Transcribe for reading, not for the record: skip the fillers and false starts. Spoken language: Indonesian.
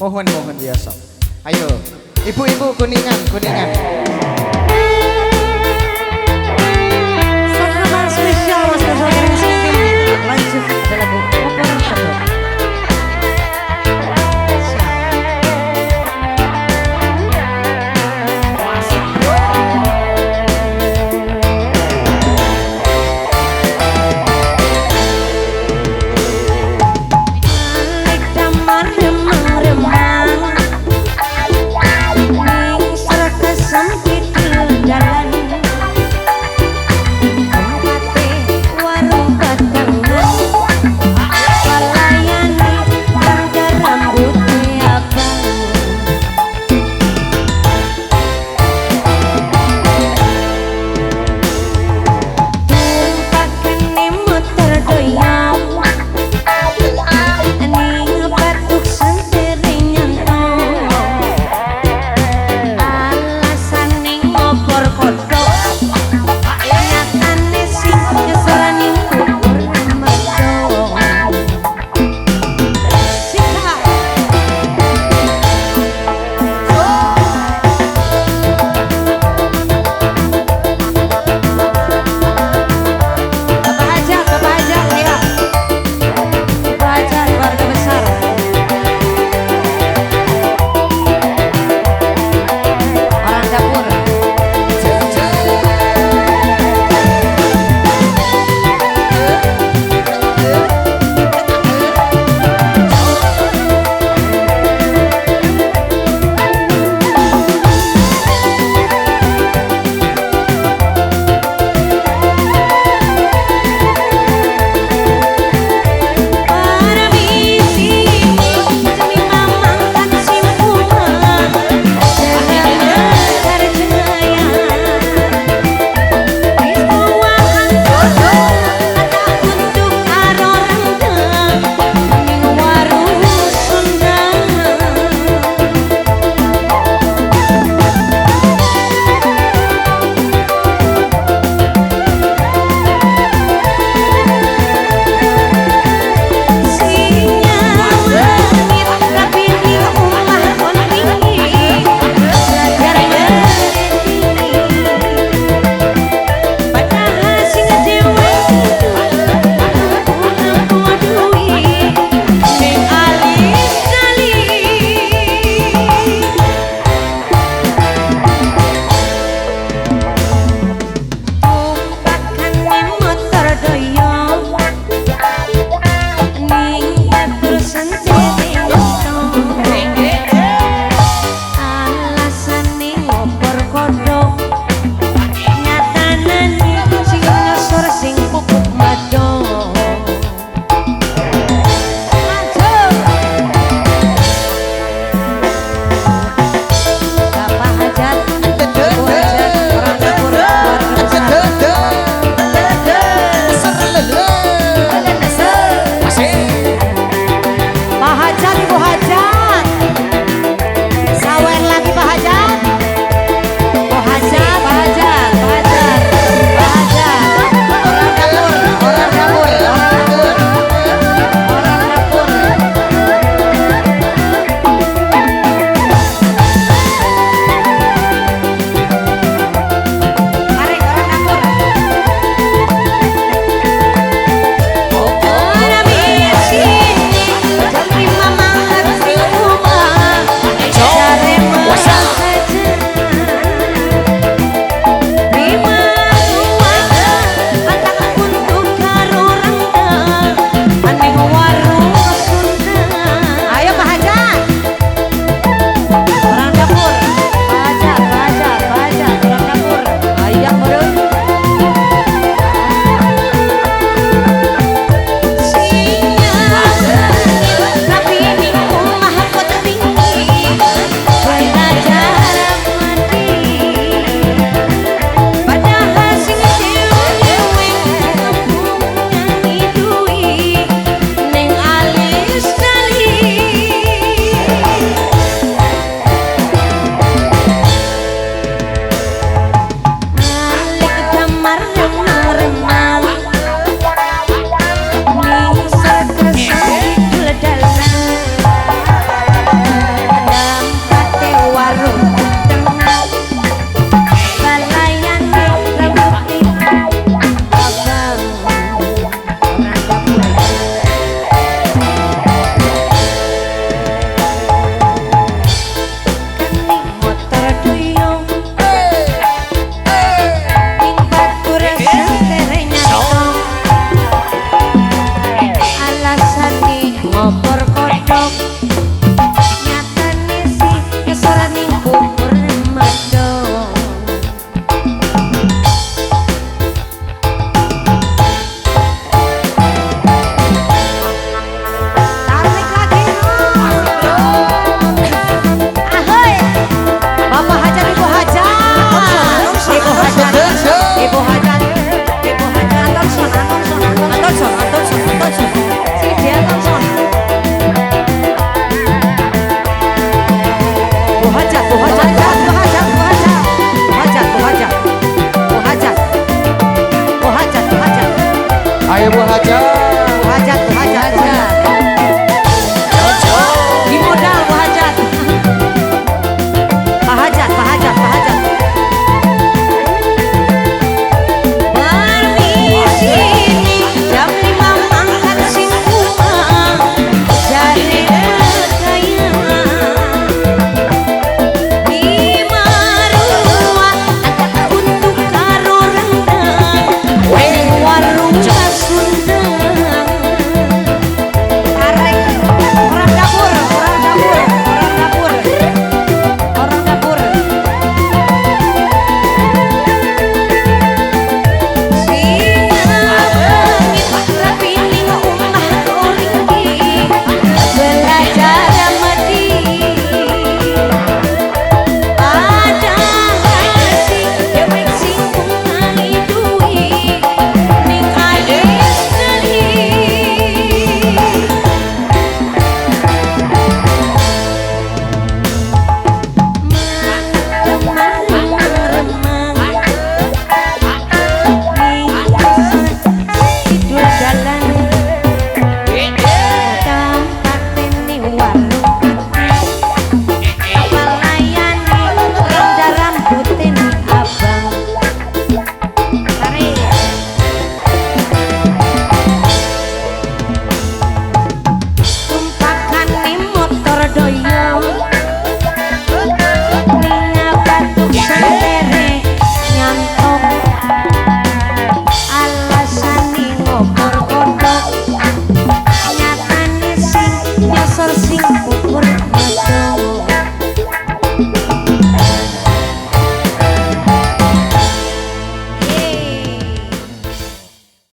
Mohon biasa. Ayo, ibu-ibu kuningan. Sahabat spesial Mas Gozal lanjut ada lagu Open Shuttle. Warung batangan ngopor kodok nyatane si kesara ning bubur medok. Tarik lagi ahoy Bapak Hajat Ibu Hajat Ibu Hajat Ibu Hajat Ibu Hajat Antonson sini dia Antonson Bu Hajat Bu Hajat Bu Hajat Bu Hajat Bu Hajat Bu Hajat Bu Hajat Bu Hajat Bu Hajat Ayo Bu Hajat. Bu Hajat Bu Hajat di modal Bu Hajat Pak Hajat Pak Hajat Pak Hajat permisi jam 5 mangkat sing kumang jane kaya di marua ada untuk karo rendang warung Sundang tarik orang dapur orang dapur orang dapur orang dapur singa bengit rapi ning omah koringgi belajar mati ada hati dewek sing ngangi duit ning alis kali motor doyong Nina batuk sendere nyantok alasane ngopor kodok nyatane sing nyasar sing kubur